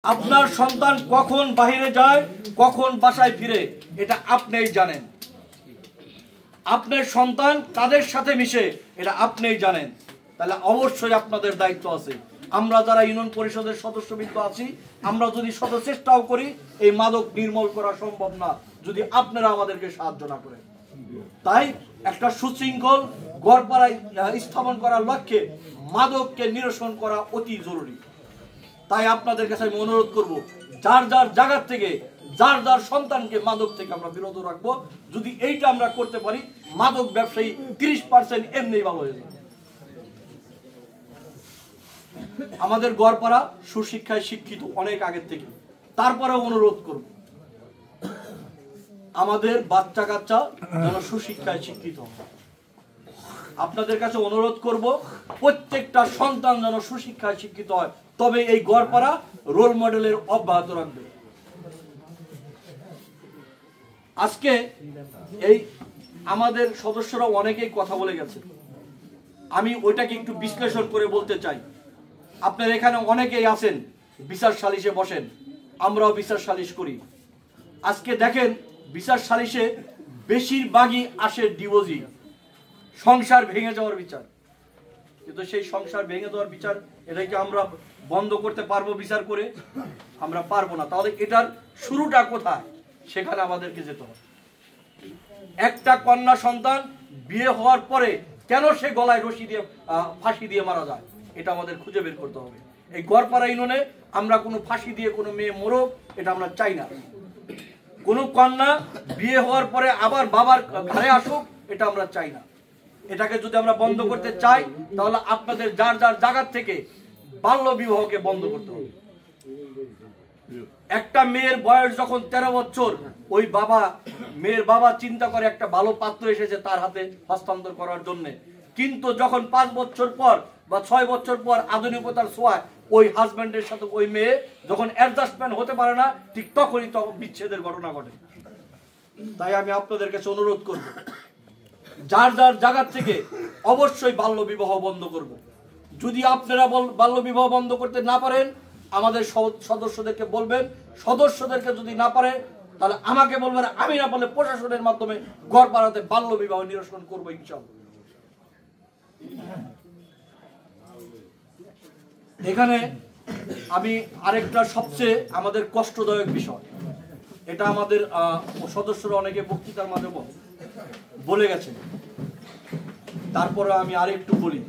আপনার সন্তান কখন বাইরে যায়, কখন বাসায় ফিরে, এটা আপনিই জানেন। আপনার সন্তান কাদের সাথে মিশে, এটা আপনিই জানেন। তাহলে অবশ্যই আপনাদের দায়িত্ব আছে। আমরা যারা ইউনিয়ন পরিষদের সদস্যবৃন্দ আছি, আমরা যদি শত চেষ্টাও করি, এই মাদক নির্মূল করা সম্ভব না যদি আপনারা আমাদেরকে সাহায্য না করেন। তাই একটা সুশৃঙ্খল গড়পাড়ায় স্থাপন করার লক্ষ্যে মাদককে নিরসন করা অতি জরুরি। তাই আপনাদের কাছে আমি অনুরোধ করব, যার যার জায়গা থেকে যার যার সন্তানকে মাদক থেকে আমরা বিরত রাখবো। যদি এইটা আমরা করতে পারি, মাদক ব্যবসায়ী 30% এমনি ভালো হয়ে যাবে। আমাদের গড়পাড়া সুশিক্ষায় শিক্ষিত অনেক আগের থেকে। তারপরেও অনুরোধ করব, আমাদের বাচ্চা কাচ্চা যেন সুশিক্ষায় শিক্ষিত। আপনাদের কাছে অনুরোধ করব, প্রত্যেকটা সন্তান যেন সুশিক্ষায় শিক্ষিত হয়, তবে এই গড়পাড়া রোল মডেলের অব্যাহত রাখবে। আজকে এই আমাদের সদস্যরা অনেকেই কথা বলে গেছে, আমি ওইটাকে একটু বিশ্লেষণ করে বলতে চাই। আপনার এখানে অনেকেই আছেন বিচার সালিশে বসেন, আমরাও বিচার সালিশ করি। আজকে দেখেন বিচার সালিশে বেশিরভাগই আসে ডিভোর্সি, সংসার ভেঙে যাওয়ার বিচার। কিন্তু সেই সংসার ভেঙে যাওয়ার বিচার, এটাকে আমরা বন্ধ করতে পারবো বিচার করে? আমরা পারবো না। তাহলে এটার শুরুটা কোথায়? সেখানে আমাদেরকে যেতে হবে। একটা কন্যা সন্তান বিয়ে হওয়ার পরে কেন সে গলায় রশি দিয়ে ফাঁসি দিয়ে মারা যায়, এটা আমাদের খুঁজে বের করতে হবে। এই গড়পাড়া ইউনিয়নে আমরা কোনো ফাঁসি দিয়ে কোনো মেয়ে মরুক, এটা আমরা চাই না। কোনো কন্যা বিয়ে হওয়ার পরে আবার বাবার ঘরে আসুক, এটা আমরা চাই না। এটাকে যদি আমরা বন্ধ করতে চাই, তাহলে আপনাদের যার যার জায়গা থেকে বাল্য বিবাহকে বন্ধ করতে হবে। একটা মেয়ের বয়স যখন 13 বছর, ওই মেয়ের বাবা চিন্তা করে একটা ভালো পাত্র এসেছে তার হাতে হস্তান্তর করার জন্য। কিন্তু যখন 5 বছর পর বা 6 বছর পর আধুনিকতার ছোঁয়ায় ওই হাজব্যান্ডের সাথে ওই মেয়ে যখন অ্যাডজাস্টমেন্ট হতে পারে না, ঠিক তখনই বিচ্ছেদের ঘটনা ঘটে। তাই আমি আপনাদের কাছে অনুরোধ করব, যার যার জায়গা থেকে অবশ্যই বাল্য বিবাহ বন্ধ করব। যদি আপনারা বাল্য বিবাহ বন্ধ করতে না পারেন, আমাদের সদস্যদেরকে বলবেন। সদস্যদেরকে যদি না পারে, তাহলে আমাকে বলবেন। আমি না পারলে প্রশাসনের মাধ্যমে গড়পাড়াতে বাল্য বিবাহ নিরসন করবো ইনশাআল্লাহ। এখানে আমি আরেকটা সবচেয়ে আমাদের কষ্টদায়ক বিষয়, এটা আমাদের সদস্যরা অনেকে বক্তৃতার মাধ্যমে বলে গেছেন, তারপরে আমি আরেকটু বলি।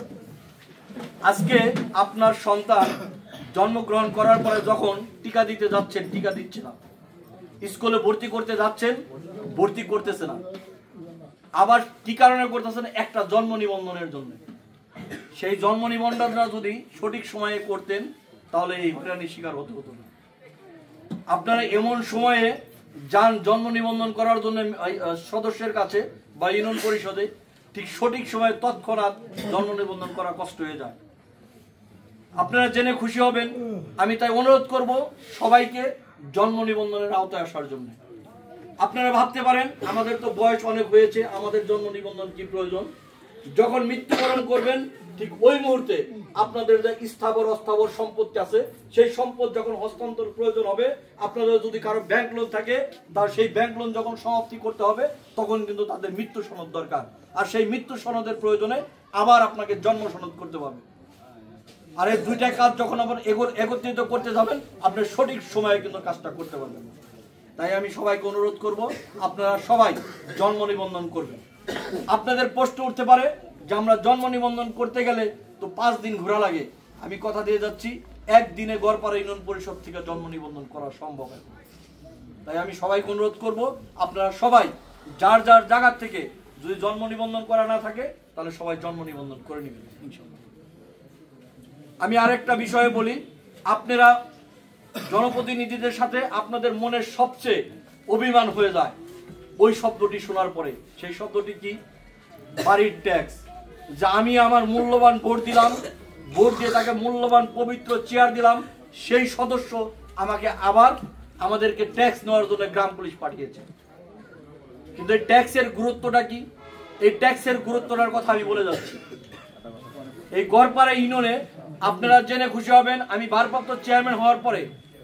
আজকে আপনার সন্তান জন্মগ্রহণ করার পরে যখন টিকা দিতে যাচ্ছেন, টিকা দিচ্ছে না। স্কুলে ভর্তি করতে যাচ্ছেন, ভর্তি করতেছে না। আবার কি কারণে করতেছেন? একটা জন্ম নিবন্ধনের জন্য। সেই জন্ম নিবন্ধনটা যদি সঠিক সময়ে করতেন, তাহলে এই হয়রানির শিকার হতে হতো না। আপনারা এমন সময়ে যান জন্ম নিবন্ধন করার জন্য সদস্যের কাছে বা ইউনিয়ন পরিষদে, ঠিক সঠিক সময়ে তৎক্ষণাৎ জন্ম নিবন্ধন করা কষ্ট হয়ে যায়। আপনারা জেনে খুশি হবেন। আমি তাই অনুরোধ করব সবাইকে জন্ম নিবন্ধনের আওতায় আসার জন্য। আপনারা ভাবতে পারেন, আমাদের তো বয়স অনেক হয়েছে, আমাদের জন্ম নিবন্ধন কি প্রয়োজন? যখন মৃত্যুবরণ করবেন, ঠিক ওই মুহূর্তে আপনাদের যে স্থাবর অস্থাবর সম্পত্তি আছে, সেই সম্পদ যখন হস্তান্তর প্রয়োজন হবে, আপনাদের যদি কারো ব্যাংক লোন থাকে, তার সেই ব্যাংক লোন যখন সমাপ্তি করতে হবে, তখন কিন্তু তাদের মৃত্যু সনদ দরকার। আর সেই মৃত্যু সনদের প্রয়োজনে আবার আপনাকে জন্ম সনদ করতে হবে। আর এই দুইটা কাজ যখন আবার একত্রিত করতে যাবেন, আপনি সঠিক সময়ে কিন্তু কাজটা করতে পারবেন। তাই আমি সবাইকে অনুরোধ করব, আপনারা সবাই জন্ম নিবন্ধন করবেন। আপনাদের প্রশ্ন উঠতে পারে যে আমরা জন্ম নিবন্ধন করতে গেলে তো 5 দিন ঘোরা লাগে। আমি কথা দিয়ে যাচ্ছি, একদিনে গড়পাড়া ইউনিয়ন পরিষদ থেকে জন্ম নিবন্ধন করা সম্ভব। তাই আমি সবাইকে অনুরোধ করব, আপনারা সবাই যার যার জায়গা থেকে যদি জন্ম নিবন্ধন করা না থাকে, তাহলে সবাই জন্ম নিবন্ধন করে নেবেন ইনশাআল্লাহ। আমি আরেকটা বিষয়ে বলি, আপনারা জনপ্রতিনিধিদের সাথে আপনাদের মনের সবচেয়ে অভিমান হয়ে যায় ওই শব্দটি শোনার পরে। সেই শব্দটি কি? বাড়ির ট্যাক্স। যে আমি আমার মূল্যবান ভোট দিলাম, ভোট দিয়ে তাকে মূল্যবান পবিত্র চেয়ার দিলাম, সেই সদস্য আমাকে আবার আমাদেরকে ট্যাক্স নেওয়ার জন্য গ্রাম পুলিশ পাঠিয়েছে। কিন্তু এই ট্যাক্সের গুরুত্বটা কি? এই ট্যাক্সের গুরুত্বটার কথা আমি বলে যাচ্ছি। এই গড়পাড়া ইউনিয়নে আপনারা জেনে খুশি হবেন, আমি ভারপ্রাপ্ত চেয়ারম্যান হওয়ার পরে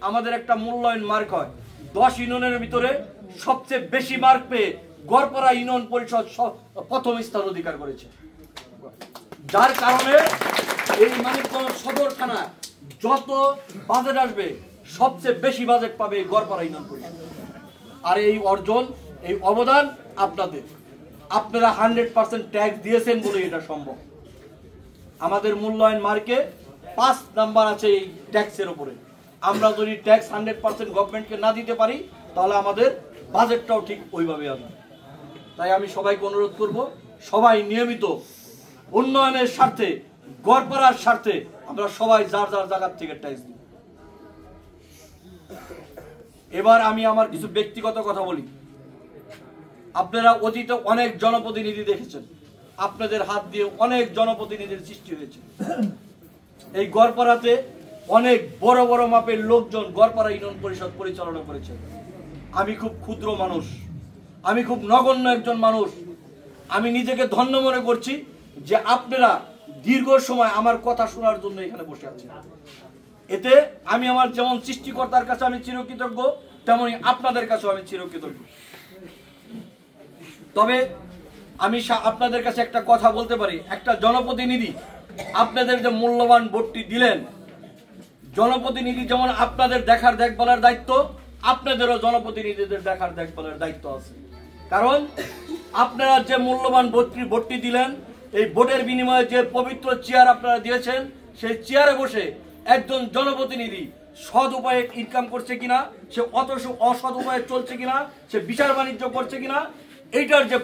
আমাদের একটা মূল্যায়ন মার্ক হয়। 10 ইউনিয়নের ভিতরে সবচেয়ে বেশি মার্ক পেয়ে গড়পাড়া ইউনিয়ন পরিষদ প্রথম স্থান অধিকার করেছে, যার কারণে এই মানিকগঞ্জ সদর থানা যত বাজেট আসবে সবচেয়ে বেশি বাজেট পাবে গড়পাড়া ইউনিয়ন পরিষদ। আর এই অর্জন, এই অবদান আপনাদের, আপনারা 100% ট্যাক্স দিয়েছেন বলে এটা সম্ভব। আমাদের মূল্যায়ন মার্কে 5 নাম্বার আছে এই ট্যাক্সের উপরে। আমরা যদি ট্যাক্স 100% গভর্নমেন্টকে না দিতে পারি তাহলে আমাদের বাজেটটাও ঠিক ওইভাবে আসবে। তাই আমি সবাইকে অনুরোধ করব, সবাই নিয়মিত উন্নয়নের স্বার্থে, গড়পাড়ার স্বার্থে আমরা সবাই যার যার জায়গার থেকে ট্যাক্স দিই। এবার আমি আমার কিছু ব্যক্তিগত কথা বলি। আপনারা অতীতে অনেক জনপ্রতিনিধি দেখেছেন, আপনাদের হাত দিয়ে অনেক জনপ্রতিনিধির সৃষ্টি হয়েছে। এই গড়পাড়াতে অনেক বড় বড় মাপের লোকজন গড়পাড়া ইউনিয়ন পরিষদ পরিচালনা করেছে। আমি খুব ক্ষুদ্র মানুষ, আমি খুব নগণ্য একজন মানুষ। আমি নিজেকে ধন্য মনে করছি যে আপনারা দীর্ঘ সময় আমার কথা শোনার জন্য এখানে বসে আছেন। এতে আমি আমার যেমন সৃষ্টিকর্তার কাছে আমি চিরকৃতজ্ঞ, তেমনি আপনাদের কাছেও আমি চিরকৃতজ্ঞ। তবে আমি আপনাদের কাছে একটা কথা বলতে পারি, একটা জনপ্রতিনিধি আপনাদের যে মূল্যবান ভোটটি দিলেন, জনপ্রতিনিধি যেমন আপনাদের দেখার দেখভালের দায়িত্ব, আপনাদেরও জনপ্রতিনিধিদের দেখার দেখভালের দায়িত্ব আছে। কারণ আপনারা যে মূল্যবান ভোটটি দিলেন, এই ভোটের বিনিময়ে যে পবিত্র চেয়ার আপনারা দিয়েছেন, সেই চেয়ারে বসে একজন জনপ্রতিনিধি সৎ উপায়ে ইনকাম করছে কিনা, সে অসৎ উপায়ে চলছে কিনা, সে বিচার বাণিজ্য করছে কিনা, এইটার যে